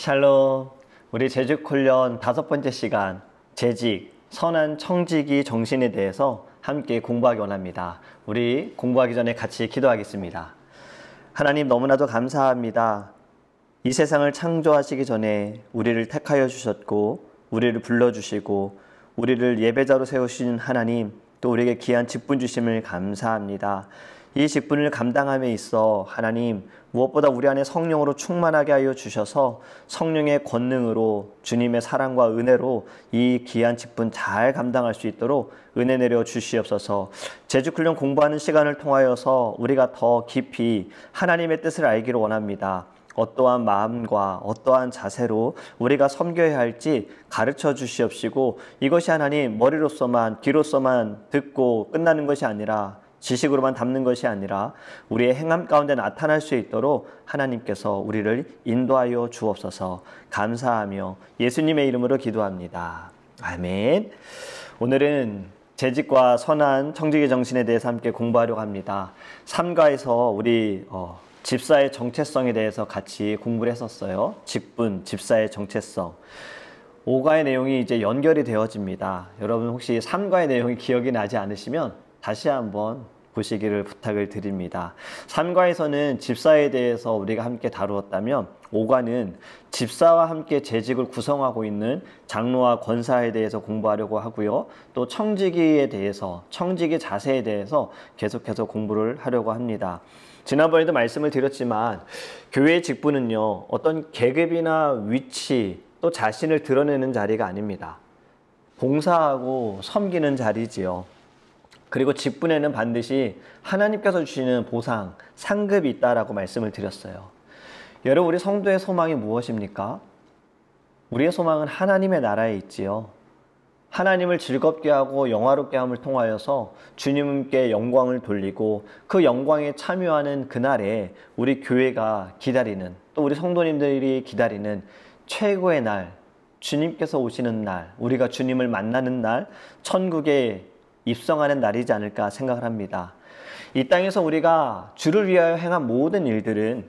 샬롬. 우리 재직 훈련 5번째 시간, 재직, 선한 청지기 정신에 대해서 함께 공부하기 원합니다. 우리 공부하기 전에 같이 기도하겠습니다. 하나님, 너무나도 감사합니다. 이 세상을 창조하시기 전에 우리를 택하여 주셨고, 우리를 불러주시고, 우리를 예배자로 세우신 하나님, 또 우리에게 귀한 직분 주심을 감사합니다. 이 직분을 감당함에 있어 하나님, 무엇보다 우리 안에 성령으로 충만하게 하여 주셔서 성령의 권능으로, 주님의 사랑과 은혜로 이 귀한 직분 잘 감당할 수 있도록 은혜 내려 주시옵소서. 재직훈련 공부하는 시간을 통하여서 우리가 더 깊이 하나님의 뜻을 알기를 원합니다. 어떠한 마음과 어떠한 자세로 우리가 섬겨야 할지 가르쳐 주시옵시고, 이것이 하나님 머리로서만, 귀로서만 듣고 끝나는 것이 아니라, 지식으로만 담는 것이 아니라 우리의 행함 가운데 나타날 수 있도록 하나님께서 우리를 인도하여 주옵소서. 감사하며 예수님의 이름으로 기도합니다. 아멘. 오늘은 재직과 선한 청지기 정신에 대해서 함께 공부하려고 합니다. 3과에서 우리 집사의 정체성에 대해서 같이 공부를 했었어요. 직분, 집사의 정체성. 5과의 내용이 이제 연결이 되어집니다. 여러분 혹시 3과의 내용이 기억이 나지 않으시면 다시 한번 보시기를 부탁을 드립니다. 3과에서는 집사에 대해서 우리가 함께 다루었다면 5과는 집사와 함께 재직을 구성하고 있는 장로와 권사에 대해서 공부하려고 하고요. 또 청지기에 대해서, 청지기 자세에 대해서 계속해서 공부를 하려고 합니다. 지난번에도 말씀을 드렸지만 교회의 직분은요, 어떤 계급이나 위치, 또 자신을 드러내는 자리가 아닙니다. 봉사하고 섬기는 자리지요. 그리고 직분에는 반드시 하나님께서 주시는 보상, 상급이 있다라고 말씀을 드렸어요. 여러분, 우리 성도의 소망이 무엇입니까? 우리의 소망은 하나님의 나라에 있지요. 하나님을 즐겁게 하고 영화롭게 함을 통하여서 주님께 영광을 돌리고 그 영광에 참여하는 그날에 우리 교회가 기다리는, 또 우리 성도님들이 기다리는 최고의 날, 주님께서 오시는 날, 우리가 주님을 만나는 날, 천국에 입성하는 날이지 않을까 생각을 합니다. 이 땅에서 우리가 주를 위하여 행한 모든 일들은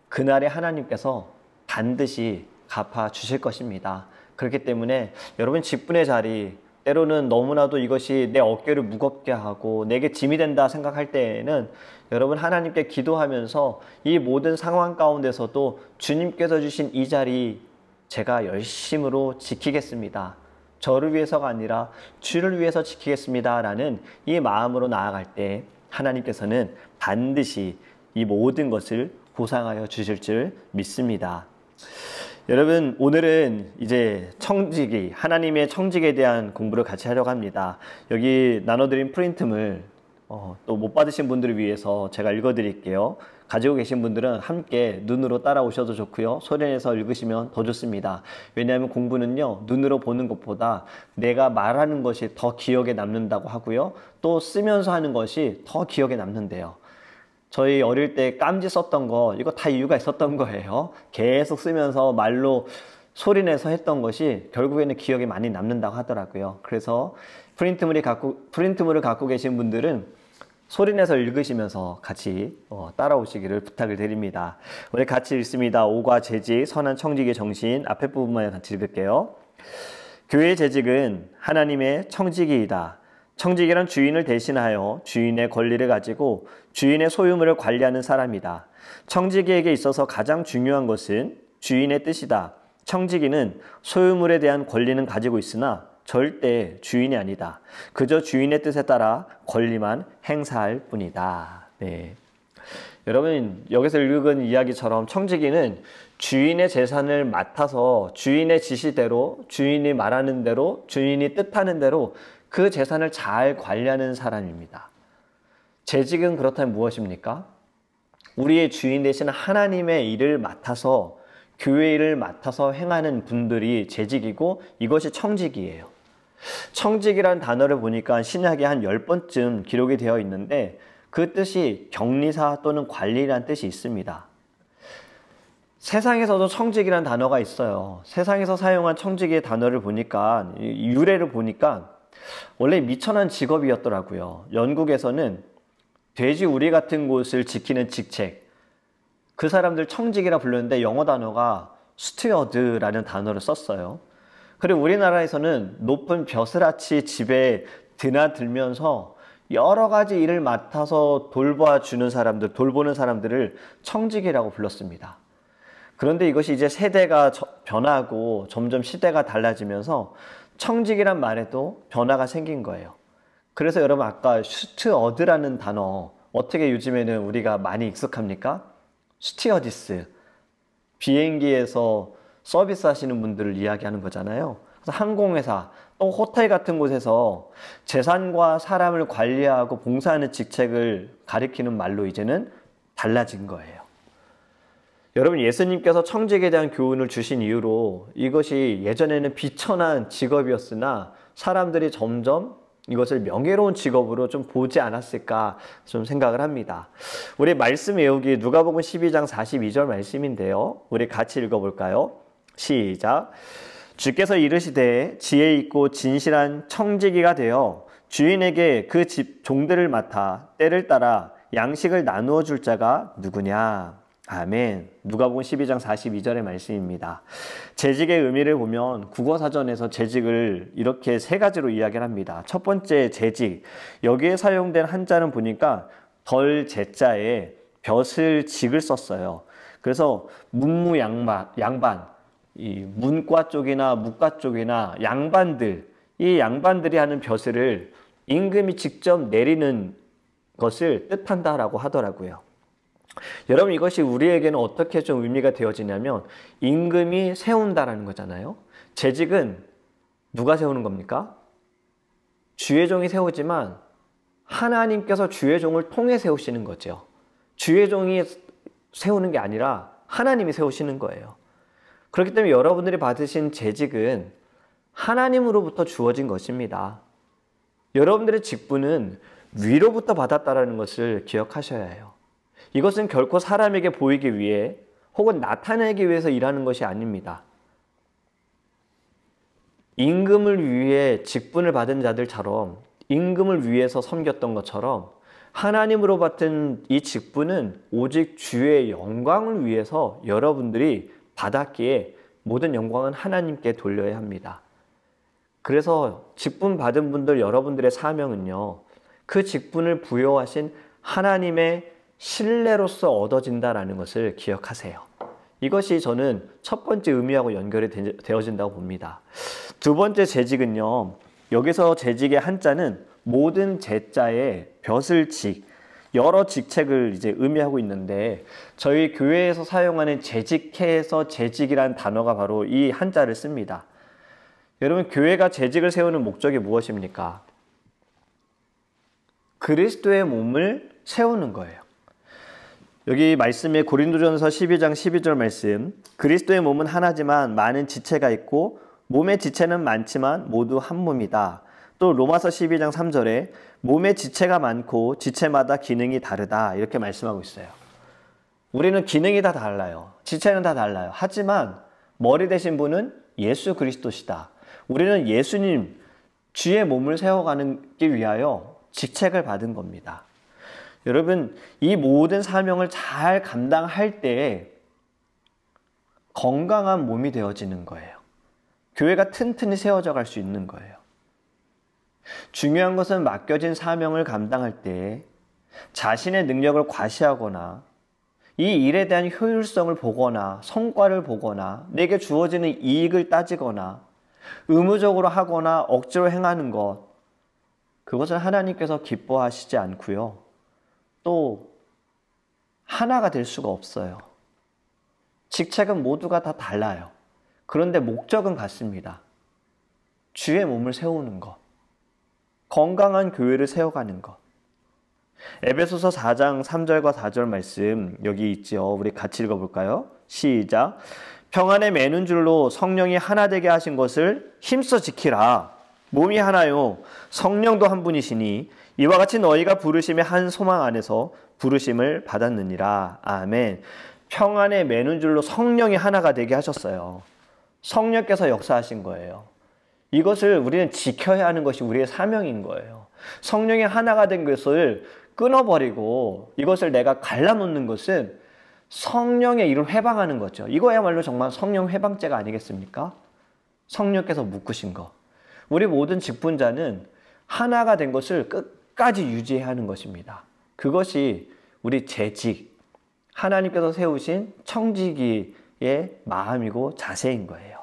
그날에 하나님께서 반드시 갚아 주실 것입니다. 그렇기 때문에 여러분, 직분의 자리, 때로는 너무나도 이것이 내 어깨를 무겁게 하고 내게 짐이 된다 생각할 때에는 여러분, 하나님께 기도하면서 이 모든 상황 가운데서도 주님께서 주신 이 자리 제가 열심으로 지키겠습니다. 저를 위해서가 아니라 주를 위해서 지키겠습니다 라는 이 마음으로 나아갈 때 하나님께서는 반드시 이 모든 것을 보상하여 주실 줄 믿습니다. 여러분, 오늘은 이제 청지기, 하나님의 청지기에 대한 공부를 같이 하려고 합니다. 여기 나눠드린 프린트물 또 못 받으신 분들을 위해서 제가 읽어드릴게요. 가지고 계신 분들은 함께 눈으로 따라오셔도 좋고요. 소리내서 읽으시면 더 좋습니다. 왜냐하면 공부는요, 눈으로 보는 것보다 내가 말하는 것이 더 기억에 남는다고 하고요. 또 쓰면서 하는 것이 더 기억에 남는데요. 저희 어릴 때 깜지 썼던 거, 이거 다 이유가 있었던 거예요. 계속 쓰면서 말로 소리내서 했던 것이 결국에는 기억에 많이 남는다고 하더라고요. 그래서 프린트물을 갖고 계신 분들은 소리내서 읽으시면서 같이 따라오시기를 부탁을 드립니다. 우리 같이 읽습니다. 5과 재직, 선한 청지기의 정신, 앞에 부분만 같이 읽을게요. 교회의 재직은 하나님의 청지기이다. 청지기란 주인을 대신하여 주인의 권리를 가지고 주인의 소유물을 관리하는 사람이다. 청지기에게 있어서 가장 중요한 것은 주인의 뜻이다. 청지기는 소유물에 대한 권리는 가지고 있으나 절대 주인이 아니다. 그저 주인의 뜻에 따라 권리만 행사할 뿐이다. 네. 여러분, 여기서 읽은 이야기처럼 청지기는 주인의 재산을 맡아서 주인의 지시대로, 주인이 말하는 대로, 주인이 뜻하는 대로 그 재산을 잘 관리하는 사람입니다. 재직은 그렇다면 무엇입니까? 우리의 주인 되신 하나님의 일을 맡아서, 교회 일을 맡아서 행하는 분들이 재직이고, 이것이 청직이에요. 청직이라는 단어를 보니까 신약에 한 10번쯤 기록이 되어 있는데 그 뜻이 격리사 또는 관리라는 뜻이 있습니다. 세상에서도 청직이라는 단어가 있어요. 세상에서 사용한 청직의 단어를 보니까, 유래를 보니까 원래 미천한 직업이었더라고요. 영국에서는 돼지우리 같은 곳을 지키는 직책, 그 사람들 청직이라 불렀는데 영어 단어가 스튜어드라는 단어를 썼어요. 그리고 우리나라에서는 높은 벼슬아치 집에 드나들면서 여러 가지 일을 맡아서 돌봐주는 사람들, 돌보는 사람들을 청직이라고 불렀습니다. 그런데 이것이 이제 세대가 변하고 점점 시대가 달라지면서 청직이란 말에도 변화가 생긴 거예요. 그래서 여러분 아까 스튜어드라는 단어 어떻게 요즘에는 우리가 많이 익숙합니까? 스튜어디스, 비행기에서 서비스 하시는 분들을 이야기하는 거잖아요. 그래서 항공회사, 또 호텔 같은 곳에서 재산과 사람을 관리하고 봉사하는 직책을 가리키는 말로 이제는 달라진 거예요. 여러분, 예수님께서 청직에 대한 교훈을 주신 이유로 이것이 예전에는 비천한 직업이었으나 사람들이 점점 이것을 명예로운 직업으로 좀 보지 않았을까 좀 생각을 합니다. 우리 말씀 외우기 누가복음 12장 42절 말씀인데요. 우리 같이 읽어볼까요? 시작. 주께서 이르시되 지혜 있고 진실한 청지기가 되어 주인에게 그 집 종들을 맡아 때를 따라 양식을 나누어 줄 자가 누구냐? 아멘. 누가복음 12장 42절의 말씀입니다. 재직의 의미를 보면 국어사전에서 재직을 이렇게 세 가지로 이야기를 합니다. 첫 번째 재직, 여기에 사용된 한자는 보니까 덜 제자에 벼슬 직을 썼어요. 그래서 양반, 이 문과 쪽이나 무과 쪽이나 양반들, 이 양반들이 하는 벼슬을 임금이 직접 내리는 것을 뜻한다라고 하더라고요. 여러분, 이것이 우리에게는 어떻게 좀 의미가 되어지냐면 임금이 세운다라는 거잖아요. 재직은 누가 세우는 겁니까? 주의 종이 세우지만 하나님께서 주의 종을 통해 세우시는 거죠. 주의 종이 세우는 게 아니라 하나님이 세우시는 거예요. 그렇기 때문에 여러분들이 받으신 재직은 하나님으로부터 주어진 것입니다. 여러분들의 직분은 위로부터 받았다는 것을 기억하셔야 해요. 이것은 결코 사람에게 보이기 위해 혹은 나타내기 위해서 일하는 것이 아닙니다. 임금을 위해 직분을 받은 자들처럼 임금을 위해서 섬겼던 것처럼 하나님으로 받은 이 직분은 오직 주의 영광을 위해서 여러분들이 받았기에 모든 영광은 하나님께 돌려야 합니다. 그래서 직분 받은 분들, 여러분들의 사명은요, 그 직분을 부여하신 하나님의 신뢰로서 얻어진다라는 것을 기억하세요. 이것이 저는 첫 번째 의미하고 연결이 되어진다고 봅니다. 두 번째 재직은요, 여기서 재직의 한자는 모든 제자의 벼슬직, 여러 직책을 이제 의미하고 있는데 저희 교회에서 사용하는 재직해서 재직이라는 단어가 바로 이 한자를 씁니다. 여러분, 교회가 재직을 세우는 목적이 무엇입니까? 그리스도의 몸을 세우는 거예요. 여기 말씀에 고린도전서 12장 12절 말씀, 그리스도의 몸은 하나지만 많은 지체가 있고 몸의 지체는 많지만 모두 한 몸이다. 또 로마서 12장 3절에 몸의 지체가 많고 지체마다 기능이 다르다, 이렇게 말씀하고 있어요. 우리는 기능이 다 달라요. 지체는 다 달라요. 하지만 머리 되신 분은 예수 그리스도시다. 우리는 예수님 주의 몸을 세워가기 위하여 직책을 받은 겁니다. 여러분, 이 모든 사명을 잘 감당할 때 건강한 몸이 되어지는 거예요. 교회가 튼튼히 세워져 갈 수 있는 거예요. 중요한 것은 맡겨진 사명을 감당할 때 자신의 능력을 과시하거나 이 일에 대한 효율성을 보거나 성과를 보거나 내게 주어지는 이익을 따지거나 의무적으로 하거나 억지로 행하는 것, 그것은 하나님께서 기뻐하시지 않고요. 또 하나가 될 수가 없어요. 직책은 모두가 다 달라요. 그런데 목적은 같습니다. 주의 몸을 세우는 것, 건강한 교회를 세워가는 것. 에베소서 4장 3절과 4절 말씀 여기 있지요. 우리 같이 읽어볼까요? 시작. 평안에 매는 줄로 성령이 하나 되게 하신 것을 힘써 지키라. 몸이 하나요 성령도 한 분이시니 이와 같이 너희가 부르심의 한 소망 안에서 부르심을 받았느니라. 아멘. 평안에 매는 줄로 성령이 하나가 되게 하셨어요. 성령께서 역사하신 거예요. 이것을 우리는 지켜야 하는 것이 우리의 사명인 거예요. 성령이 하나가 된 것을 끊어버리고 이것을 내가 갈라놓는 것은 성령의 일을 회방하는 거죠. 이거야말로 정말 성령 회방죄가 아니겠습니까? 성령께서 묶으신 거. 우리 모든 직분자는 하나가 된 것을 끝까지 유지해야 하는 것입니다. 그것이 우리 재직, 하나님께서 세우신 청지기의 마음이고 자세인 거예요.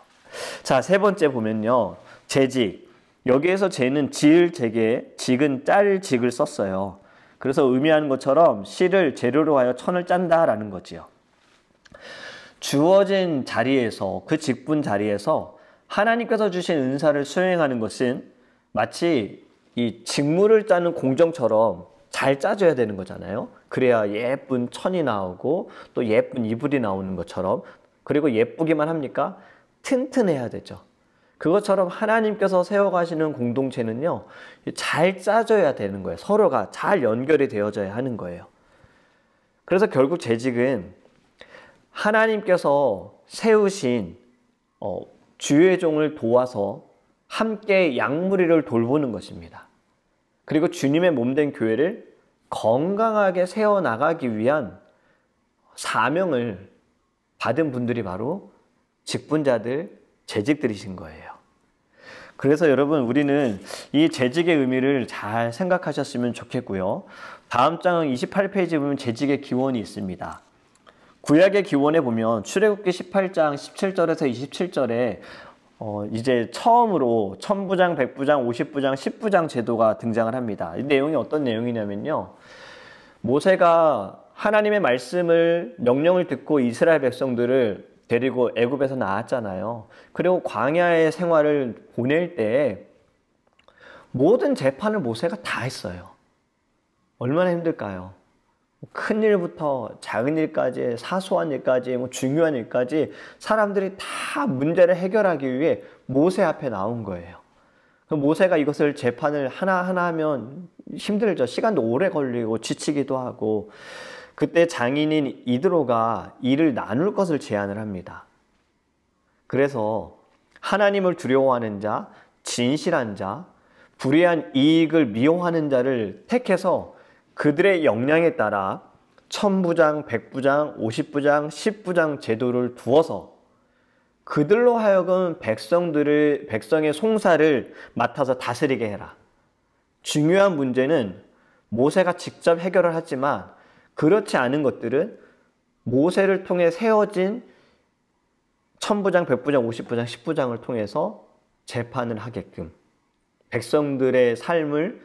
자, 세 번째 보면요. 재직. 여기에서 재는 지을 재게, 직은 짤 직을 썼어요. 그래서 의미하는 것처럼 씨를 재료로 하여 천을 짠다라는 거지요. 주어진 자리에서, 그 직분 자리에서 하나님께서 주신 은사를 수행하는 것은 마치 이 직무를 짜는 공정처럼 잘 짜줘야 되는 거잖아요. 그래야 예쁜 천이 나오고 또 예쁜 이불이 나오는 것처럼. 그리고 예쁘기만 합니까? 튼튼해야 되죠. 그것처럼 하나님께서 세워가시는 공동체는요, 잘 짜져야 되는 거예요. 서로가 잘 연결이 되어져야 하는 거예요. 그래서 결국 재직은 하나님께서 세우신 주의 종을 도와서 함께 양무리를 돌보는 것입니다. 그리고 주님의 몸된 교회를 건강하게 세워나가기 위한 사명을 받은 분들이 바로 직분자들, 재직들이신 거예요. 그래서 여러분, 우리는 이 재직의 의미를 잘 생각하셨으면 좋겠고요. 다음 장 28페이지에 보면 재직의 기원이 있습니다. 구약의 기원에 보면 출애굽기 18장 17절에서 27절에 이제 처음으로 천부장, 백부장, 50부장, 10부장 제도가 등장을 합니다. 이 내용이 어떤 내용이냐면요. 모세가 하나님의 말씀을, 명령을 듣고 이스라엘 백성들을 데리고 애굽에서 나왔잖아요. 그리고 광야의 생활을 보낼 때 모든 재판을 모세가 다 했어요. 얼마나 힘들까요? 큰 일부터 작은 일까지, 사소한 일까지, 중요한 일까지 사람들이 다 문제를 해결하기 위해 모세 앞에 나온 거예요. 모세가 이것을 재판을 하나하나 하면 힘들죠. 시간도 오래 걸리고 지치기도 하고. 그때 장인인 이드로가 일을 나눌 것을 제안을 합니다. 그래서 하나님을 두려워하는 자, 진실한 자, 불의한 이익을 미워하는 자를 택해서 그들의 역량에 따라 천부장, 백부장, 50부장, 10부장 제도를 두어서 그들로 하여금 백성의 송사를 맡아서 다스리게 해라. 중요한 문제는 모세가 직접 해결을 하지만 그렇지 않은 것들은 모세를 통해 세워진 천부장, 백부장, 50부장, 10부장을 통해서 재판을 하게끔 백성들의 삶을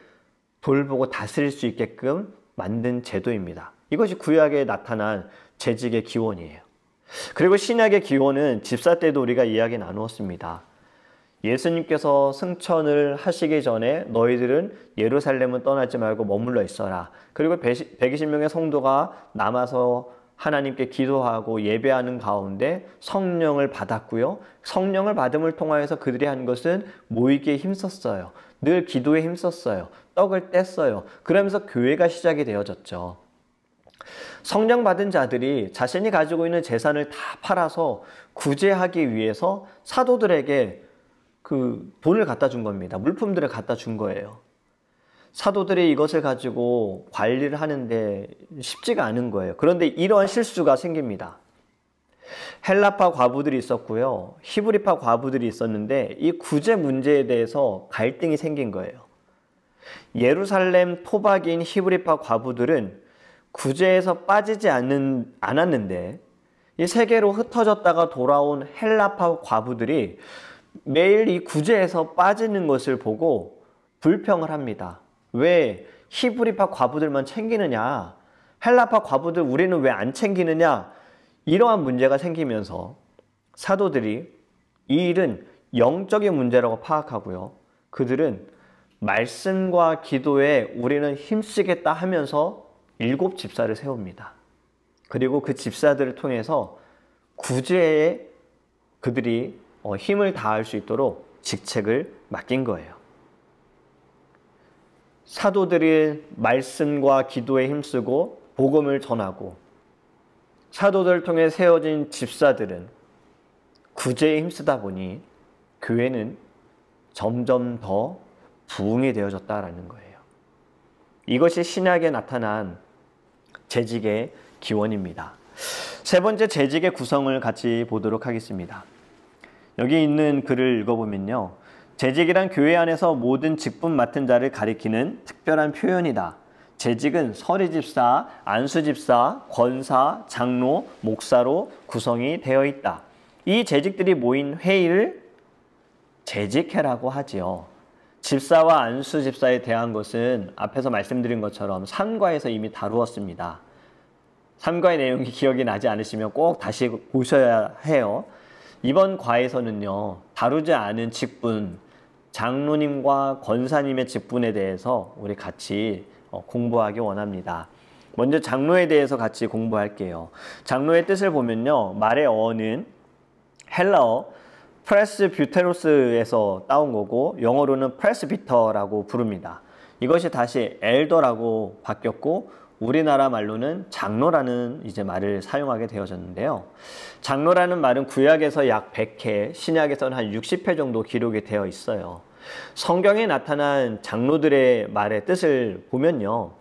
돌보고 다스릴 수 있게끔 만든 제도입니다. 이것이 구약에 나타난 재직의 기원이에요. 그리고 신약의 기원은 집사 때도 우리가 이야기 나누었습니다. 예수님께서 승천을 하시기 전에 너희들은 예루살렘은 떠나지 말고 머물러 있어라. 그리고 120명의 성도가 남아서 하나님께 기도하고 예배하는 가운데 성령을 받았고요. 성령을 받음을 통하여서 그들이 한 것은 모이기에 힘썼어요. 늘 기도에 힘썼어요. 떡을 뗐어요. 그러면서 교회가 시작이 되어졌죠. 성령 받은 자들이 자신이 가지고 있는 재산을 다 팔아서 구제하기 위해서 사도들에게 그 돈을 갖다 준 겁니다. 물품들을 갖다 준 거예요. 사도들이 이것을 가지고 관리를 하는데 쉽지가 않은 거예요. 그런데 이러한 실수가 생깁니다. 헬라파 과부들이 있었고요. 히브리파 과부들이 있었는데 이 구제 문제에 대해서 갈등이 생긴 거예요. 예루살렘 토박이인 히브리파 과부들은 구제에서 빠지지 않았는데 이 세계로 흩어졌다가 돌아온 헬라파 과부들이 매일 이 구제에서 빠지는 것을 보고 불평을 합니다. 왜 히브리파 과부들만 챙기느냐? 헬라파 과부들 우리는 왜 안 챙기느냐? 이러한 문제가 생기면서 사도들이 이 일은 영적인 문제라고 파악하고요. 그들은 말씀과 기도에 우리는 힘쓰겠다 하면서 7 집사를 세웁니다. 그리고 그 집사들을 통해서 구제에 그들이 힘을 다할 수 있도록 직책을 맡긴 거예요. 사도들이 말씀과 기도에 힘쓰고 복음을 전하고 사도들을 통해 세워진 집사들은 구제에 힘쓰다 보니 교회는 점점 더 부흥이 되어졌다라는 거예요. 이것이 신약에 나타난 재직의 기원입니다. 세 번째 재직의 구성을 같이 보도록 하겠습니다. 여기 있는 글을 읽어보면요. 재직이란 교회 안에서 모든 직분 맡은 자를 가리키는 특별한 표현이다. 재직은 서리집사, 안수집사, 권사, 장로, 목사로 구성이 되어 있다. 이 재직들이 모인 회의를 재직회라고 하지요. 집사와 안수집사에 대한 것은 앞에서 말씀드린 것처럼 3과에서 이미 다루었습니다. 3과의 내용이 기억이 나지 않으시면 꼭 다시 보셔야 해요. 이번 과에서는요, 다루지 않은 직분, 장로님과 권사님의 직분에 대해서 우리 같이 공부하기 원합니다. 먼저 장로에 대해서 같이 공부할게요. 장로의 뜻을 보면요, 말의 어는 헬라어 프레스뷰테로스에서 따온 거고 영어로는 프레스비터라고 부릅니다. 이것이 다시 엘더라고 바뀌었고 우리나라 말로는 장로라는 이제 말을 사용하게 되어졌는데요. 장로라는 말은 구약에서 약 100회, 신약에서는 한 60회 정도 기록이 되어 있어요. 성경에 나타난 장로들의 말의 뜻을 보면요,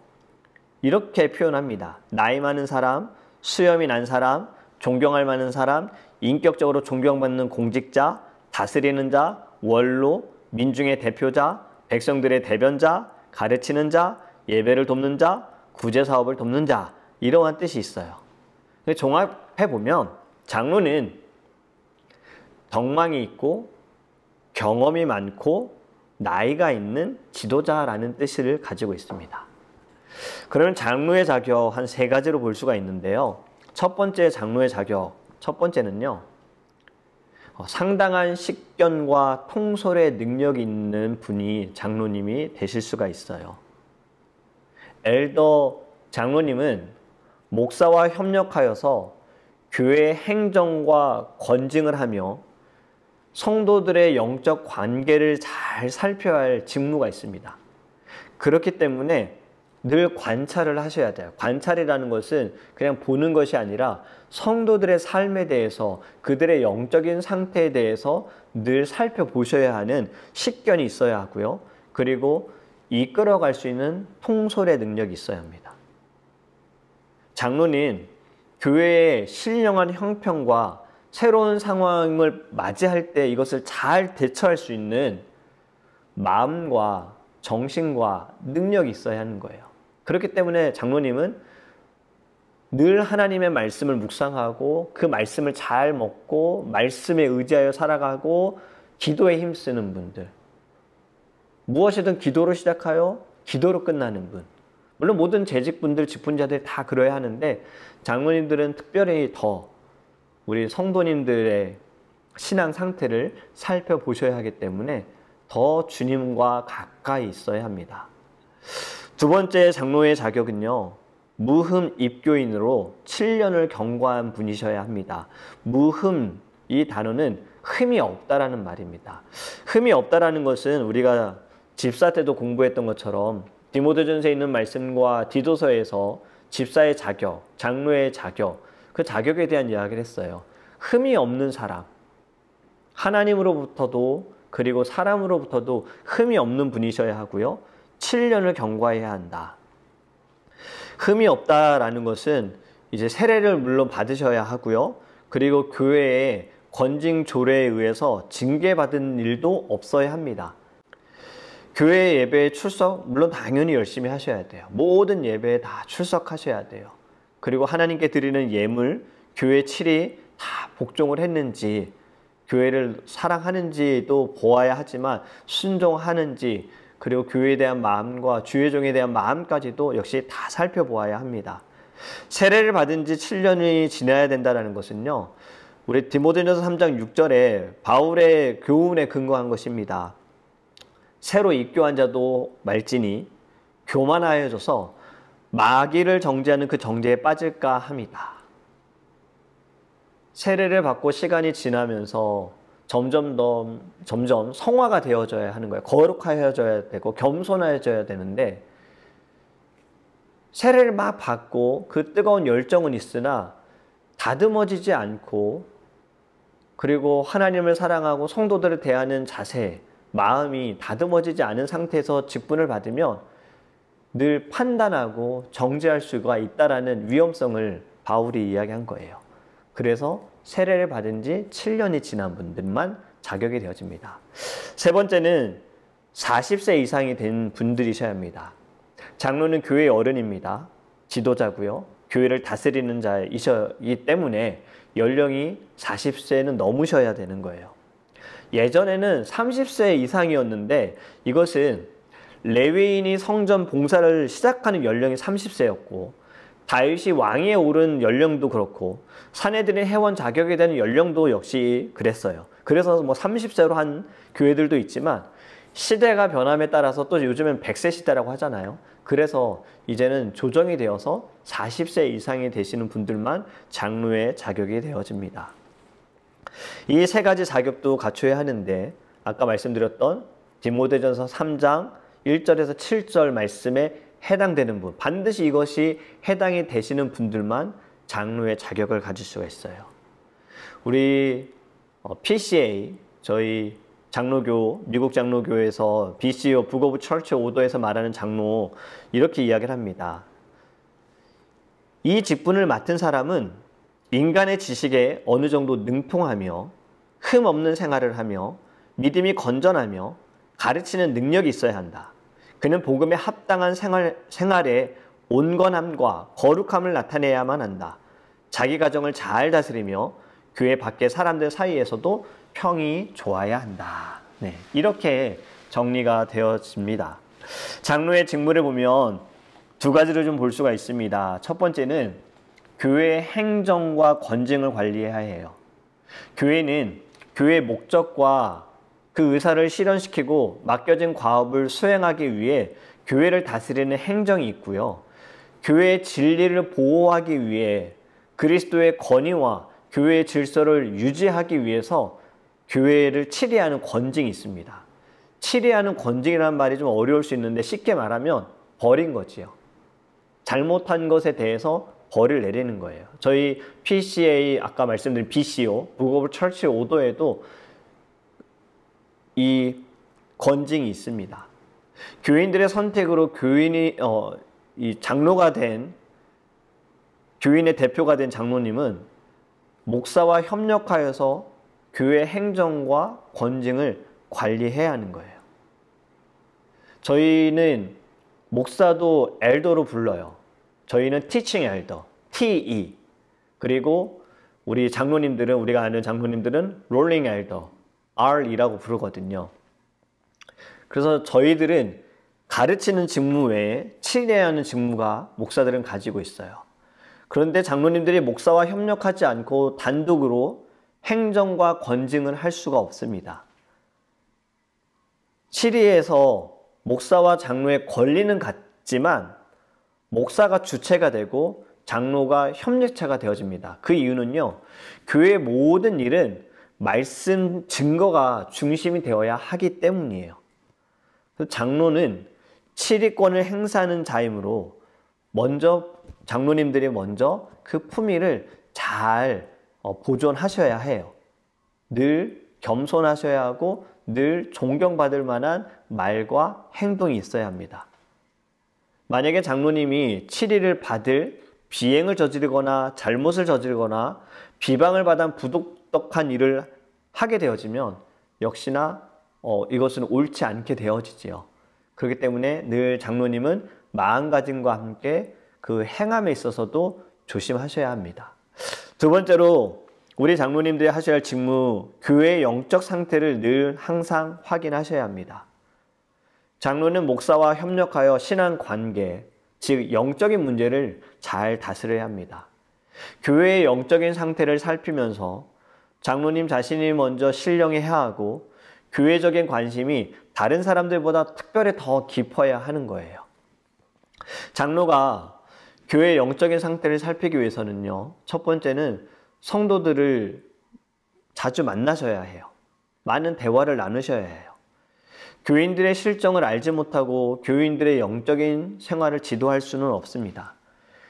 이렇게 표현합니다. 나이 많은 사람, 수염이 난 사람, 존경할 만한 사람, 인격적으로 존경받는 공직자, 다스리는 자, 원로, 민중의 대표자, 백성들의 대변자, 가르치는 자, 예배를 돕는 자, 구제사업을 돕는 자, 이러한 뜻이 있어요. 종합해보면 장로는 덕망이 있고 경험이 많고 나이가 있는 지도자라는 뜻을 가지고 있습니다. 그러면 장로의 자격 한 3가지로 볼 수가 있는데요. 첫 번째 장로의 자격, 첫 번째는요, 상당한 식견과 통솔의 능력이 있는 분이 장로님이 되실 수가 있어요. 엘더 장로님은 목사와 협력하여서 교회의 행정과 건증을 하며 성도들의 영적 관계를 잘 살펴야 할 직무가 있습니다. 그렇기 때문에 늘 관찰을 하셔야 돼요. 관찰이라는 것은 그냥 보는 것이 아니라 성도들의 삶에 대해서, 그들의 영적인 상태에 대해서 늘 살펴보셔야 하는 식견이 있어야 하고요. 그리고 이끌어갈 수 있는 통솔의 능력이 있어야 합니다. 장로는 교회의 신령한 형편과 새로운 상황을 맞이할 때 이것을 잘 대처할 수 있는 마음과 정신과 능력이 있어야 하는 거예요. 그렇기 때문에 장로님은 늘 하나님의 말씀을 묵상하고 그 말씀을 잘 먹고 말씀에 의지하여 살아가고 기도에 힘쓰는 분들, 무엇이든 기도로 시작하여 기도로 끝나는 분, 물론 모든 재직분들, 직분자들 다 그러야 하는데 장로님들은 특별히 더 우리 성도님들의 신앙 상태를 살펴보셔야 하기 때문에 더 주님과 가까이 있어야 합니다. 두 번째 장로의 자격은요, 무흠 입교인으로 7년을 경과한 분이셔야 합니다. 무흠, 이 단어는 흠이 없다라는 말입니다. 흠이 없다라는 것은 우리가 집사 때도 공부했던 것처럼 디모데전서에 있는 말씀과 디도서에서 집사의 자격, 장로의 자격, 그 자격에 대한 이야기를 했어요. 흠이 없는 사람, 하나님으로부터도 그리고 사람으로부터도 흠이 없는 분이셔야 하고요. 7년을 경과해야 한다. 흠이 없다라는 것은 이제 세례를 물론 받으셔야 하고요. 그리고 교회의 건징 조례에 의해서 징계받은 일도 없어야 합니다. 교회 예배에 출석, 물론 당연히 열심히 하셔야 돼요. 모든 예배에 다 출석하셔야 돼요. 그리고 하나님께 드리는 예물, 교회 칠이 다 복종을 했는지, 교회를 사랑하는지도 보아야 하지만 순종하는지, 그리고 교회에 대한 마음과 주의 종에 대한 마음까지도 역시 다 살펴보아야 합니다. 세례를 받은 지 7년이 지나야 된다는 것은요, 우리 디모데전서 3장 6절에 바울의 교훈에 근거한 것입니다. 새로 입교한 자도 말지니 교만하여져서 마귀를 정죄하는 그 정죄에 빠질까 합니다. 세례를 받고 시간이 지나면서 점점 성화가 되어져야 하는 거예요. 거룩하여져야 되고 겸손해져야 되는데, 세례를 막 받고 그 뜨거운 열정은 있으나 다듬어지지 않고, 그리고 하나님을 사랑하고 성도들을 대하는 자세, 마음이 다듬어지지 않은 상태에서 직분을 받으면 늘 판단하고 정죄할 수가 있다라는 위험성을 바울이 이야기한 거예요. 그래서 세례를 받은 지 7년이 지난 분들만 자격이 되어집니다. 세 번째는 40세 이상이 된 분들이셔야 합니다. 장로는 교회의 어른입니다. 지도자고요. 교회를 다스리는 자이기 때문에 연령이 40세는 넘으셔야 되는 거예요. 예전에는 30세 이상이었는데 이것은 레위인이 성전 봉사를 시작하는 연령이 30세였고 다윗이 왕위에 오른 연령도 그렇고 사내들의 회원 자격이 되는 연령도 역시 그랬어요. 그래서 뭐 30세로 한 교회들도 있지만 시대가 변함에 따라서 또 요즘엔 100세 시대라고 하잖아요. 그래서 이제는 조정이 되어서 40세 이상이 되시는 분들만 장로의 자격이 되어집니다. 이 세 가지 자격도 갖춰야 하는데 아까 말씀드렸던 디모데전서 3장 1절에서 7절 말씀에 해당되는 분, 반드시 이것이 해당이 되시는 분들만 장로의 자격을 가질 수가 있어요. 우리 PCA, 저희 장로교, 미국 장로교에서 BCO, 북 오브 철치 오더에서 말하는 장로, 이렇게 이야기를 합니다. 이 직분을 맡은 사람은 인간의 지식에 어느 정도 능통하며 흠 없는 생활을 하며 믿음이 건전하며 가르치는 능력이 있어야 한다. 그는 복음에 합당한 생활에 온건함과 거룩함을 나타내야만 한다. 자기 가정을 잘 다스리며 교회 밖의 사람들 사이에서도 평이 좋아야 한다. 네, 이렇게 정리가 되어집니다. 장로의 직무를 보면 두 가지를 좀 볼 수가 있습니다. 첫 번째는 교회의 행정과 권징을 관리해야 해요. 교회는 교회의 목적과 그 의사를 실현시키고 맡겨진 과업을 수행하기 위해 교회를 다스리는 행정이 있고요. 교회의 진리를 보호하기 위해 그리스도의 권위와 교회의 질서를 유지하기 위해서 교회를 치리하는 권징이 있습니다. 치리하는 권징이라는 말이 좀 어려울 수 있는데 쉽게 말하면 벌인 거지요. 잘못한 것에 대해서 벌을 내리는 거예요. 저희 PCA, 아까 말씀드린 BCO, 북 오브 철치 오더에도 이 권징이 있습니다. 교인들의 선택으로 이 장로가 된, 교인의 대표가 된 장로님은 목사와 협력하여서 교회 행정과 권징을 관리해야 하는 거예요. 저희는 목사도 엘더로 불러요. 저희는 티칭 엘더, TE. 그리고 우리 장로님들은, 우리가 아는 장로님들은 롤링 엘더, RE라고 부르거든요. 그래서 저희들은 가르치는 직무 외에 치료해야 하는 직무가 목사들은 가지고 있어요. 그런데 장로님들이 목사와 협력하지 않고 단독으로 행정과 권징을 할 수가 없습니다. 치리에서 목사와 장로의 권리는 같지만 목사가 주체가 되고 장로가 협력체가 되어집니다. 그 이유는요, 교회의 모든 일은 말씀, 증거가 중심이 되어야 하기 때문이에요. 장로는 치리권을 행사하는 자이므로 장로님들이 먼저 그 품위를 잘 보존하셔야 해요. 늘 겸손하셔야 하고 늘 존경받을 만한 말과 행동이 있어야 합니다. 만약에 장로님이 치리를 받을 비행을 저지르거나 잘못을 저지르거나 비방을 받아 부도덕한 일을 하게 되어지면 역시나 이것은 옳지 않게 되어지지요. 그렇기 때문에 늘 장로님은 마음가짐과 함께 그 행함에 있어서도 조심하셔야 합니다. 두 번째로 우리 장로님들이 하셔야 할 직무, 교회의 영적 상태를 늘 항상 확인하셔야 합니다. 장로는 목사와 협력하여 신앙 관계, 즉 영적인 문제를 잘 다스려야 합니다. 교회의 영적인 상태를 살피면서 장로님 자신이 먼저 신령해야 하고 교회적인 관심이 다른 사람들보다 특별히 더 깊어야 하는 거예요. 장로가 교회의 영적인 상태를 살피기 위해서는요, 첫 번째는 성도들을 자주 만나셔야 해요. 많은 대화를 나누셔야 해요. 교인들의 실정을 알지 못하고 교인들의 영적인 생활을 지도할 수는 없습니다.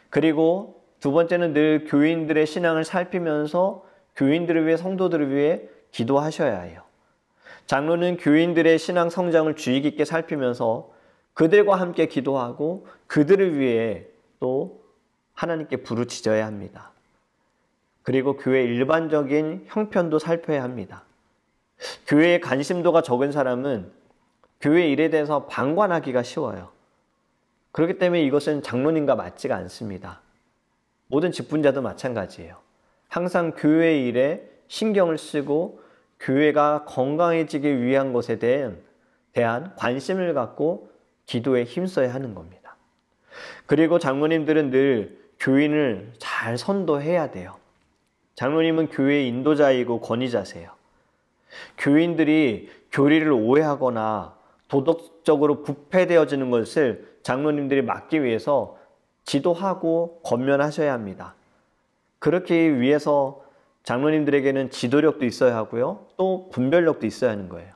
그리고 두 번째는 늘 교인들의 신앙을 살피면서 교인들을 위해, 성도들을 위해 기도하셔야 해요. 장로는 교인들의 신앙 성장을 주의 깊게 살피면서 그들과 함께 기도하고 그들을 위해 또 하나님께 부르짖어야 합니다. 그리고 교회 일반적인 형편도 살펴야 합니다. 교회에 관심도가 적은 사람은 교회 일에 대해서 방관하기가 쉬워요. 그렇기 때문에 이것은 장로님과 맞지가 않습니다. 모든 직분자도 마찬가지예요. 항상 교회 일에 신경을 쓰고 교회가 건강해지기 위한 것에 대한 관심을 갖고 기도에 힘써야 하는 겁니다. 그리고 장로님들은 늘 교인을 잘 선도해야 돼요. 장로님은 교회의 인도자이고 권위자세요. 교인들이 교리를 오해하거나 도덕적으로 부패되어지는 것을 장로님들이 막기 위해서 지도하고 권면하셔야 합니다. 그렇기 위해서 장로님들에게는 지도력도 있어야 하고요. 또 분별력도 있어야 하는 거예요.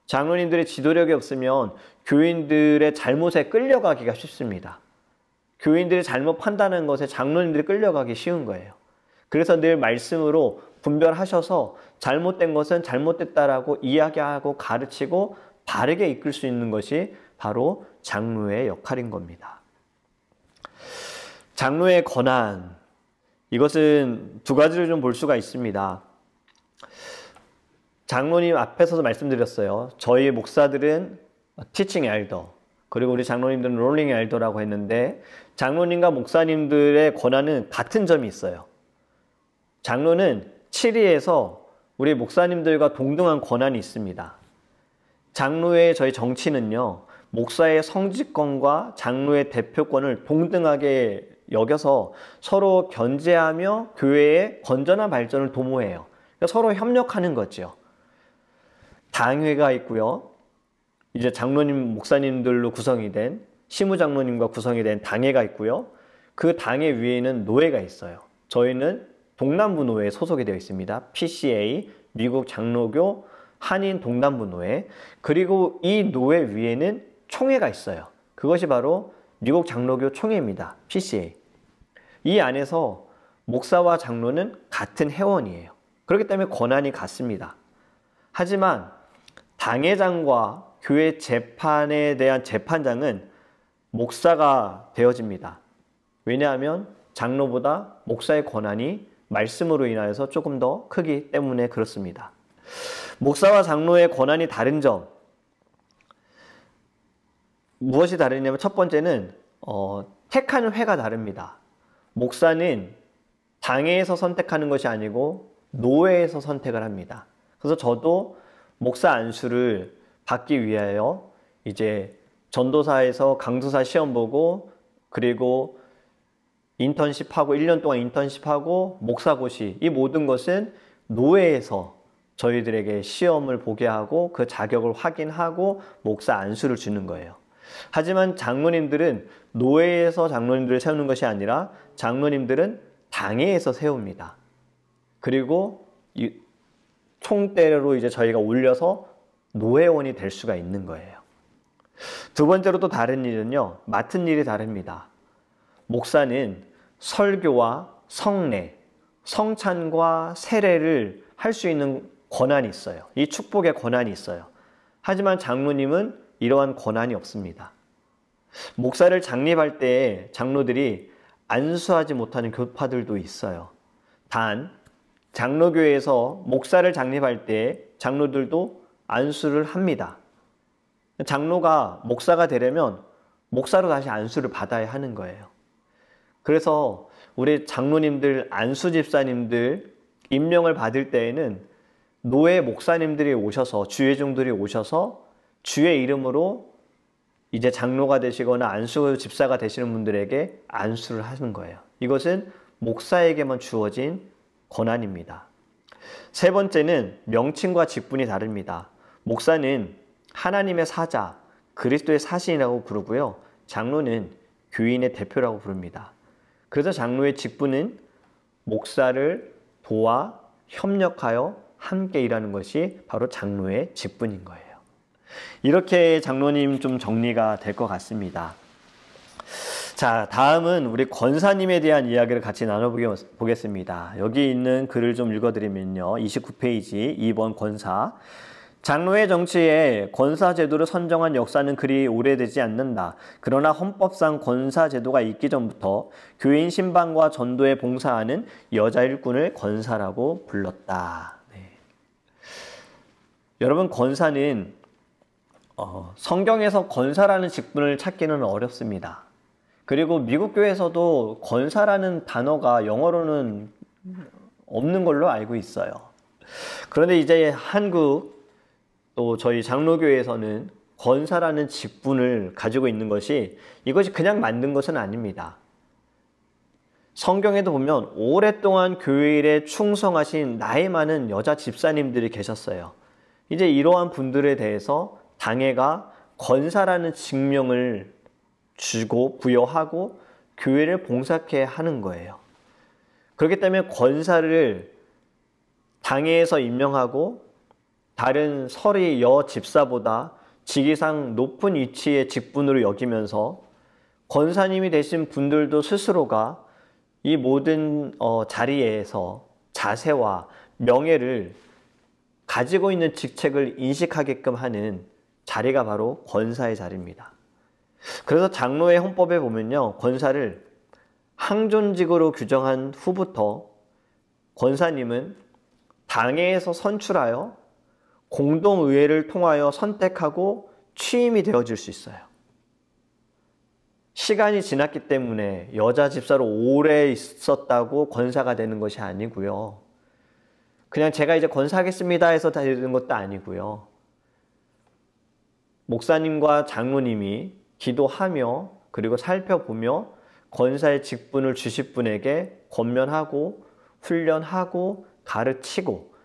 장로님들의 지도력이 없으면 교인들의 잘못에 끌려가기가 쉽습니다. 교인들이 잘못 판단하는 것에 장로님들이 끌려가기 쉬운 거예요. 그래서 늘 말씀으로 분별하셔서 잘못된 것은 잘못됐다라고 이야기하고 가르치고 바르게 이끌 수 있는 것이 바로 장로의 역할인 겁니다. 장로의 권한, 이것은 두 가지를 좀 볼 수가 있습니다. 장로님 앞에서도 말씀드렸어요. 저희 목사들은 티칭 엘더, 그리고 우리 장로님들은 롤링 엘더라고 했는데 장로님과 목사님들의 권한은 같은 점이 있어요. 장로는 7위에서 우리 목사님들과 동등한 권한이 있습니다. 장로의 저희 정치는요, 목사의 성직권과 장로의 대표권을 동등하게 여겨서 서로 견제하며 교회의 건전한 발전을 도모해요. 그러니까 서로 협력하는 거죠. 당회가 있고요. 이제 장로님, 목사님들로 구성이 된 시무장로님과 구성이 된 당회가 있고요. 그 당회 위에는 노회가 있어요. 저희는 동남부 노회에 소속이 되어 있습니다. PCA, 미국 장로교 한인 동남부 노회. 그리고 이 노회 위에는 총회가 있어요. 그것이 바로 미국 장로교 총회입니다. PCA. 이 안에서 목사와 장로는 같은 회원이에요. 그렇기 때문에 권한이 같습니다. 하지만 당회장과 교회 재판에 대한 재판장은 목사가 되어집니다. 왜냐하면 장로보다 목사의 권한이 말씀으로 인하여서 조금 더 크기 때문에 그렇습니다. 목사와 장로의 권한이 다른 점, 무엇이 다르냐면 첫 번째는 택하는 회가 다릅니다. 목사는 당회에서 선택하는 것이 아니고 노회에서 선택을 합니다. 그래서 저도 목사 안수를 받기 위하여 이제 전도사에서 강도사 시험 보고 그리고 인턴십하고 1년 동안 인턴십하고 목사고시, 이 모든 것은 노회에서 저희들에게 시험을 보게 하고 그 자격을 확인하고 목사 안수를 주는 거예요. 하지만 장로님들은 노회에서 장로님들을 세우는 것이 아니라 장로님들은 당회에서 세웁니다. 그리고 총대로 이제 저희가 올려서 노회원이 될 수가 있는 거예요. 두 번째로 또 다른 일은요, 맡은 일이 다릅니다. 목사는 설교와 성례, 성찬과 세례를 할 수 있는 권한이 있어요. 이 축복의 권한이 있어요. 하지만 장로님은 이러한 권한이 없습니다. 목사를 장립할 때 장로들이 안수하지 못하는 교파들도 있어요. 단 장로교회에서 목사를 장립할 때 장로들도 안수를 합니다. 장로가 목사가 되려면 목사로 다시 안수를 받아야 하는 거예요. 그래서 우리 장로님들, 안수 집사님들 임명을 받을 때에는 노회 목사님들이 오셔서, 주회중들이 오셔서 주의 이름으로 이제 장로가 되시거나 안수 집사가 되시는 분들에게 안수를 하는 거예요. 이것은 목사에게만 주어진 권한입니다. 세 번째는 명칭과 직분이 다릅니다. 목사는 하나님의 사자, 그리스도의 사신이라고 부르고요. 장로는 교인의 대표라고 부릅니다. 그래서 장로의 직분은 목사를 도와 협력하여 함께 일하는 것이 바로 장로의 직분인 거예요. 이렇게 장로님 좀 정리가 될 것 같습니다. 자, 다음은 우리 권사님에 대한 이야기를 같이 나눠보겠습니다. 여기 있는 글을 좀 읽어드리면요. 29페이지 2번 권사. 장로의 정치에 권사제도를 선정한 역사는 그리 오래되지 않는다. 그러나 헌법상 권사제도가 있기 전부터 교인 신방과 전도에 봉사하는 여자 일꾼을 권사라고 불렀다. 네. 여러분, 권사는 성경에서 권사라는 직분을 찾기는 어렵습니다. 그리고 미국 교회에서도 권사라는 단어가 영어로는 없는 걸로 알고 있어요. 그런데 이제 한국 또 저희 장로교회에서는 권사라는 직분을 가지고 있는 것이 이것이 그냥 만든 것은 아닙니다. 성경에도 보면 오랫동안 교회 일에 충성하신 나이 많은 여자 집사님들이 계셨어요. 이제 이러한 분들에 대해서 당회가 권사라는 직명을 주고 부여하고 교회를 봉사케 하는 거예요. 그렇기 때문에 권사를 당회에서 임명하고 다른 서리 여 집사보다 직위상 높은 위치의 직분으로 여기면서 권사님이 되신 분들도 스스로가 이 모든 자리에서 자세와 명예를 가지고 있는 직책을 인식하게끔 하는 자리가 바로 권사의 자리입니다. 그래서 장로의 헌법에 보면요, 권사를 항존직으로 규정한 후부터 권사님은 당회에서 선출하여 공동의회를 통하여 선택하고 취임이 되어질 수 있어요. 시간이 지났기 때문에 여자 집사로 오래 있었다고 권사가 되는 것이 아니고요. 그냥 제가 이제 권사하겠습니다 해서 되는 것도 아니고요. 목사님과 장로님이 기도하며 그리고 살펴보며 권사의 직분을 주실 분에게 권면하고 훈련하고 가르치고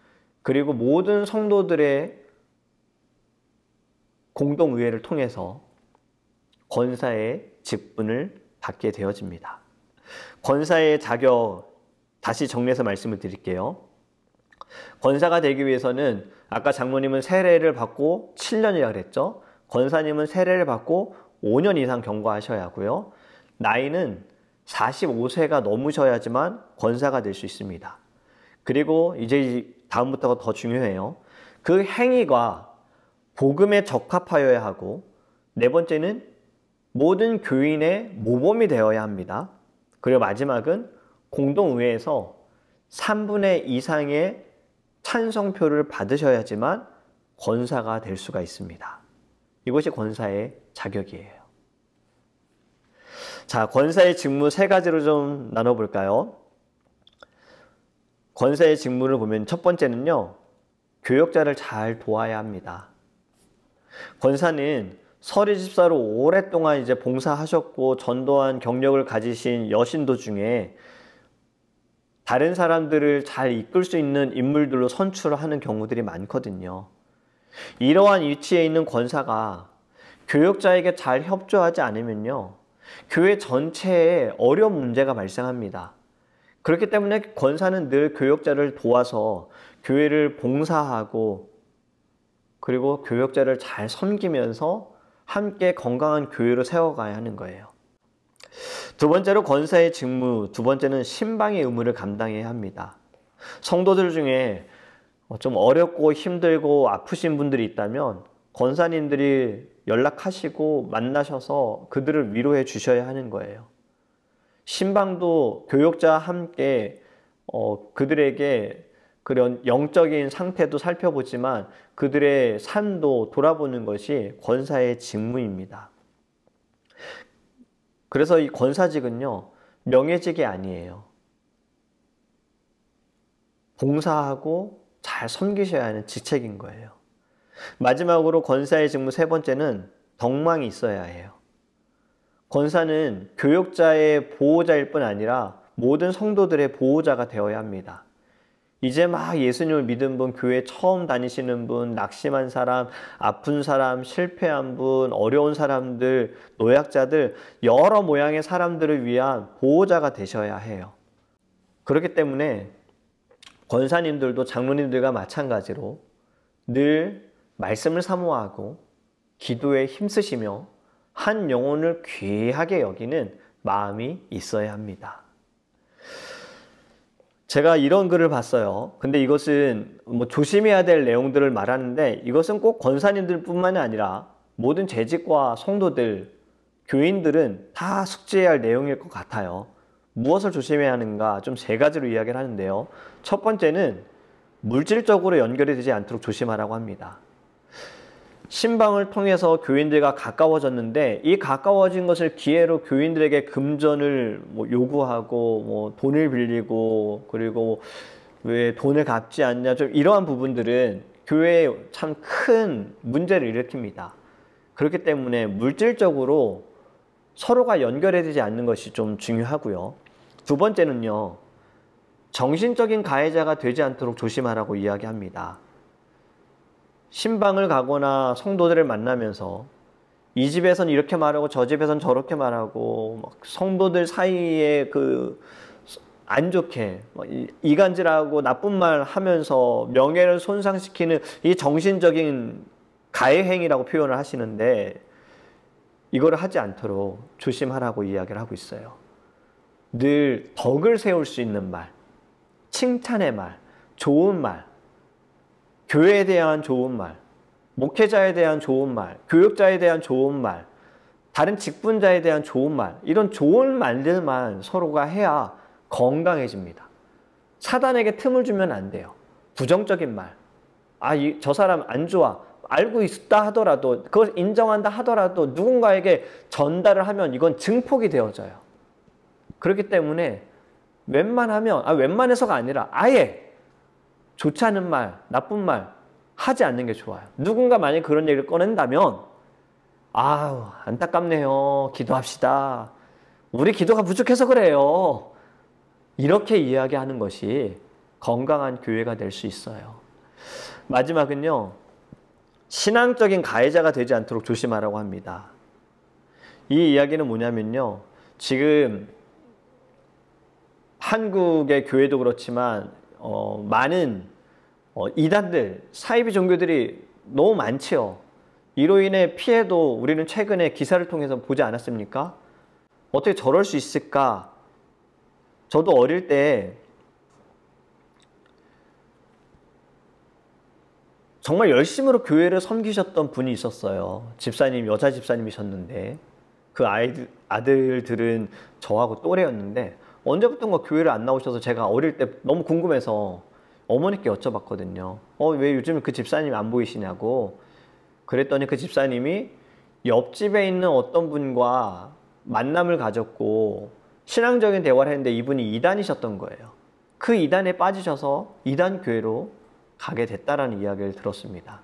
그리고 모든 성도들의 공동의회를 통해서 권사의 직분을 받게 되어집니다. 권사의 자격 다시 정리해서 말씀을 드릴게요. 권사가 되기 위해서는 아까 장로님은 세례를 받고 7년이라고 그랬죠. 권사님은 세례를 받고 5년 이상 경과하셔야 하고요. 나이는 45세가 넘으셔야지만 권사가 될 수 있습니다. 그리고 이제 다음부터가 더 중요해요. 그 행위가 복음에 적합하여야 하고, 네 번째는 모든 교인의 모범이 되어야 합니다. 그리고 마지막은 공동의회에서 3분의 2 이상의 찬성표를 받으셔야지만 권사가 될 수가 있습니다. 이것이 권사의 자격이에요. 자, 권사의 직무 3가지로 좀 나눠볼까요? 권사의 직무를 보면 첫 번째는요, 교역자를 잘 도와야 합니다. 권사는 서리 집사로 오랫동안 이제 봉사하셨고 전도한 경력을 가지신 여신도 중에 다른 사람들을 잘 이끌 수 있는 인물들로 선출하는 경우들이 많거든요. 이러한 위치에 있는 권사가 교역자에게 잘 협조하지 않으면요, 교회 전체에 어려운 문제가 발생합니다. 그렇기 때문에 권사는 늘 교역자를 도와서 교회를 봉사하고 그리고 교역자를 잘 섬기면서 함께 건강한 교회로 세워가야 하는 거예요. 두 번째로 권사의 직무, 두 번째는 신방의 의무를 감당해야 합니다. 성도들 중에 좀 어렵고 힘들고 아프신 분들이 있다면 권사님들이 연락하시고 만나셔서 그들을 위로해 주셔야 하는 거예요. 신방도 교역자와 함께 그들에게 그런 영적인 상태도 살펴보지만 그들의 삶도 돌아보는 것이 권사의 직무입니다. 그래서 이 권사직은요, 명예직이 아니에요. 봉사하고 잘 섬기셔야 하는 직책인 거예요. 마지막으로 권사의 직무 3번째는 덕망이 있어야 해요. 권사는 교역자의 보호자일 뿐 아니라 모든 성도들의 보호자가 되어야 합니다. 이제 막 예수님을 믿은 분, 교회 처음 다니시는 분, 낙심한 사람, 아픈 사람, 실패한 분, 어려운 사람들, 노약자들, 여러 모양의 사람들을 위한 보호자가 되셔야 해요. 그렇기 때문에 권사님들도 장로님들과 마찬가지로 늘 말씀을 사모하고 기도에 힘쓰시며 한 영혼을 귀하게 여기는 마음이 있어야 합니다. 제가 이런 글을 봤어요. 근데 이것은 뭐 조심해야 될 내용들을 말하는데 이것은 꼭 권사님들 뿐만이 아니라 모든 재직과 성도들, 교인들은 다 숙지해야 할 내용일 것 같아요. 무엇을 조심해야 하는가 좀 세 가지로 이야기를 하는데요. 첫 번째는 물질적으로 연결이 되지 않도록 조심하라고 합니다. 신방을 통해서 교인들과 가까워졌는데 이 가까워진 것을 기회로 교인들에게 금전을 요구하고 돈을 빌리고 그리고 왜 돈을 갚지 않냐 좀 이러한 부분들은 교회에 참 큰 문제를 일으킵니다. 그렇기 때문에 물질적으로 서로가 연결되지 않는 것이 좀 중요하고요. 두 번째는요. 정신적인 가해자가 되지 않도록 조심하라고 이야기합니다. 신방을 가거나 성도들을 만나면서 이 집에선 이렇게 말하고 저 집에선 저렇게 말하고 성도들 사이에 안 좋게 이간질하고 나쁜 말 하면서 명예를 손상시키는 이 정신적인 가해 행위라고 표현을 하시는데 이거를 하지 않도록 조심하라고 이야기를 하고 있어요. 늘 덕을 세울 수 있는 말, 칭찬의 말, 좋은 말, 교회에 대한 좋은 말, 목회자에 대한 좋은 말, 교육자에 대한 좋은 말, 다른 직분자에 대한 좋은 말, 이런 좋은 말들만 서로가 해야 건강해집니다. 사단에게 틈을 주면 안 돼요. 부정적인 말, 저 사람 안 좋아, 알고 있다 하더라도 그걸 인정한다 하더라도 누군가에게 전달을 하면 이건 증폭이 되어져요. 그렇기 때문에 웬만해서가 아니라 아예 좋지 않은 말, 나쁜 말 하지 않는 게 좋아요. 누군가 만약에 그런 얘기를 꺼낸다면 안타깝네요. 기도합시다. 우리 기도가 부족해서 그래요. 이렇게 이야기하는 것이 건강한 교회가 될 수 있어요. 마지막은요. 신앙적인 가해자가 되지 않도록 조심하라고 합니다. 이 이야기는 뭐냐면요. 지금 한국의 교회도 그렇지만 많은 이단들, 사이비 종교들이 너무 많지요. 이로 인해 피해도 우리는 최근에 기사를 통해서 보지 않았습니까? 어떻게 저럴 수 있을까? 저도 어릴 때 정말 열심으로 교회를 섬기셨던 분이 있었어요. 집사님, 여자 집사님이셨는데 그 아들들은 저하고 또래였는데 언제부턴가 교회를 안 나오셔서 제가 어릴 때 너무 궁금해서 어머니께 여쭤봤거든요. 왜 요즘 그 집사님이 안 보이시냐고. 그랬더니 그 집사님이 옆집에 있는 어떤 분과 만남을 가졌고 신앙적인 대화를 했는데 이분이 이단이셨던 거예요. 그 이단에 빠지셔서 이단 교회로 가게 됐다라는 이야기를 들었습니다.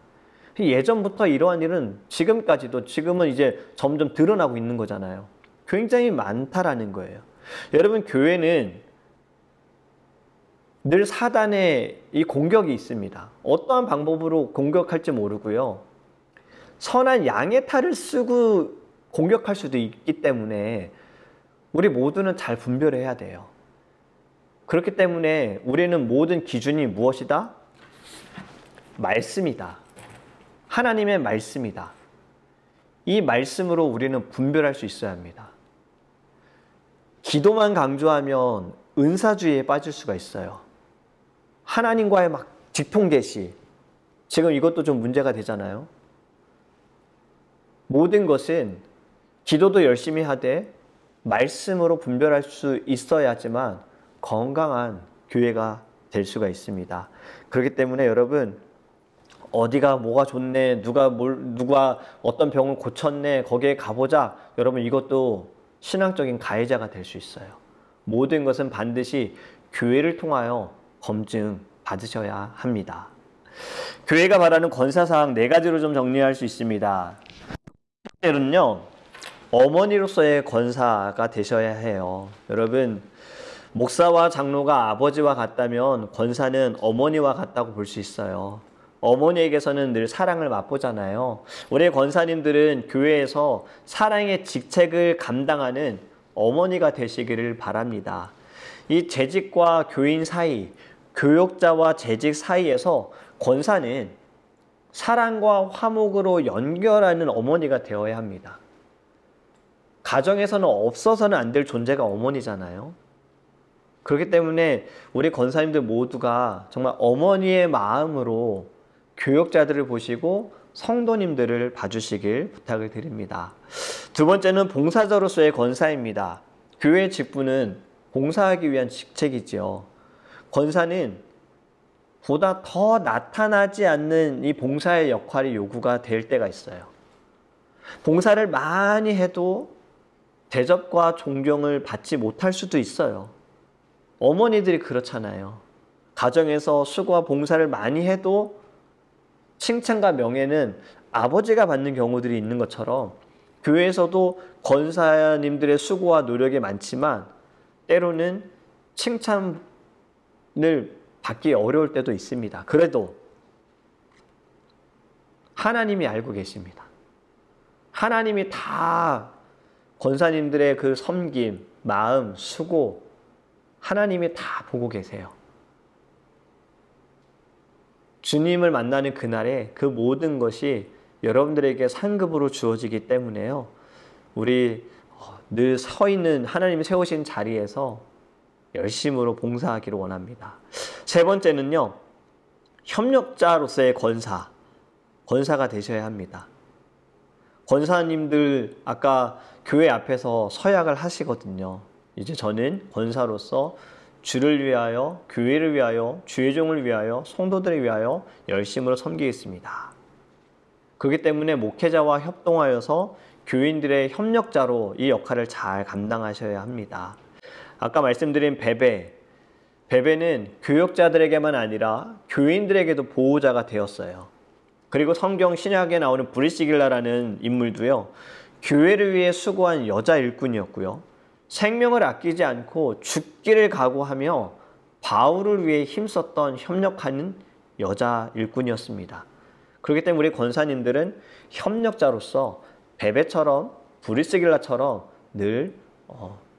예전부터 이러한 일은 지금은 이제 점점 드러나고 있는 거잖아요. 굉장히 많다라는 거예요. 여러분, 교회는 늘 사단의 이 공격이 있습니다. 어떠한 방법으로 공격할지 모르고요. 선한 양의 탈을 쓰고 공격할 수도 있기 때문에 우리 모두는 잘 분별해야 돼요. 그렇기 때문에 우리는 모든 기준이 무엇이다? 말씀이다. 하나님의 말씀이다. 이 말씀으로 우리는 분별할 수 있어야 합니다. 기도만 강조하면 은사주의에 빠질 수가 있어요. 하나님과의 직통계시. 지금 이것도 좀 문제가 되잖아요. 모든 것은 기도도 열심히 하되 말씀으로 분별할 수 있어야지만 건강한 교회가 될 수가 있습니다. 그렇기 때문에 여러분, 어디가 뭐가 좋네, 누가 어떤 병을 고쳤네, 거기에 가보자. 여러분, 이것도 신앙적인 가해자가 될 수 있어요. 모든 것은 반드시 교회를 통하여 검증 받으셔야 합니다. 교회가 바라는 권사사항 4가지로 좀 정리할 수 있습니다. 첫째는요, 어머니로서의 권사가 되셔야 해요. 여러분, 목사와 장로가 아버지와 같다면 권사는 어머니와 같다고 볼 수 있어요. 어머니에게서는 늘 사랑을 맛보잖아요. 우리 권사님들은 교회에서 사랑의 직책을 감당하는 어머니가 되시기를 바랍니다. 이 재직과 교인 사이, 교역자와 재직 사이에서 권사는 사랑과 화목으로 연결하는 어머니가 되어야 합니다. 가정에서는 없어서는 안 될 존재가 어머니잖아요. 그렇기 때문에 우리 권사님들 모두가 정말 어머니의 마음으로 교역자들을 보시고 성도님들을 봐주시길 부탁을 드립니다. 두 번째는 봉사자로서의 권사입니다. 교회 직분은 봉사하기 위한 직책이지요. 권사는 보다 더 나타나지 않는 이 봉사의 역할이 요구가 될 때가 있어요. 봉사를 많이 해도 대접과 존경을 받지 못할 수도 있어요. 어머니들이 그렇잖아요. 가정에서 수고와 봉사를 많이 해도 칭찬과 명예는 아버지가 받는 경우들이 있는 것처럼 교회에서도 권사님들의 수고와 노력이 많지만 때로는 칭찬을 받기 어려울 때도 있습니다. 그래도 하나님이 알고 계십니다. 하나님이 다 권사님들의 그 섬김, 마음, 수고 하나님이 다 보고 계세요. 주님을 만나는 그날에 그 모든 것이 여러분들에게 상급으로 주어지기 때문에요. 우리 늘 서 있는 하나님이 세우신 자리에서 열심으로 봉사하기를 원합니다. 세 번째는요. 협력자로서의 권사가 되셔야 합니다. 권사님들 아까 교회 앞에서 서약을 하시거든요. 이제 저는 권사로서 주를 위하여, 교회를 위하여, 주의 종을 위하여, 성도들을 위하여 열심으로 섬기겠습니다. 그렇기 때문에 목회자와 협동하여서 교인들의 협력자로 이 역할을 잘 감당하셔야 합니다. 아까 말씀드린 베베는 교역자들에게만 아니라 교인들에게도 보호자가 되었어요. 그리고 성경 신약에 나오는 브리시길라라는 인물도요. 교회를 위해 수고한 여자 일꾼이었고요. 생명을 아끼지 않고 죽기를 각오하며 바울을 위해 힘썼던 협력하는 여자 일꾼이었습니다. 그렇기 때문에 우리 권사님들은 협력자로서 베베처럼 브리스길라처럼 늘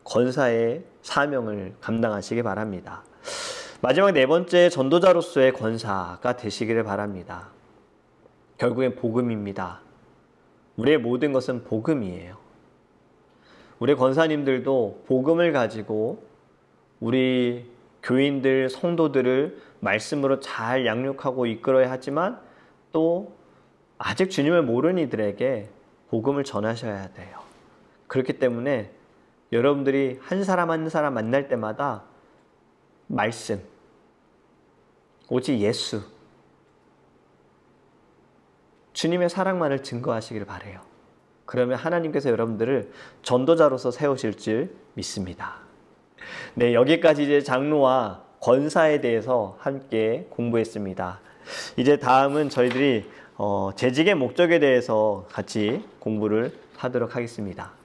권사의 사명을 감당하시기 바랍니다. 마지막 네 번째 전도자로서의 권사가 되시기를 바랍니다. 결국엔 복음입니다. 우리의 모든 것은 복음이에요. 우리 권사님들도 복음을 가지고 우리 교인들, 성도들을 말씀으로 잘 양육하고 이끌어야 하지만 또 아직 주님을 모르는 이들에게 복음을 전하셔야 돼요. 그렇기 때문에 여러분들이 한 사람 한 사람 만날 때마다 말씀, 오직 예수, 주님의 사랑만을 증거하시길 바라요. 그러면 하나님께서 여러분들을 전도자로서 세우실 줄 믿습니다. 네, 여기까지 이제 장로와 권사에 대해서 함께 공부했습니다. 이제 다음은 저희들이 재직의 목적에 대해서 같이 공부를 하도록 하겠습니다.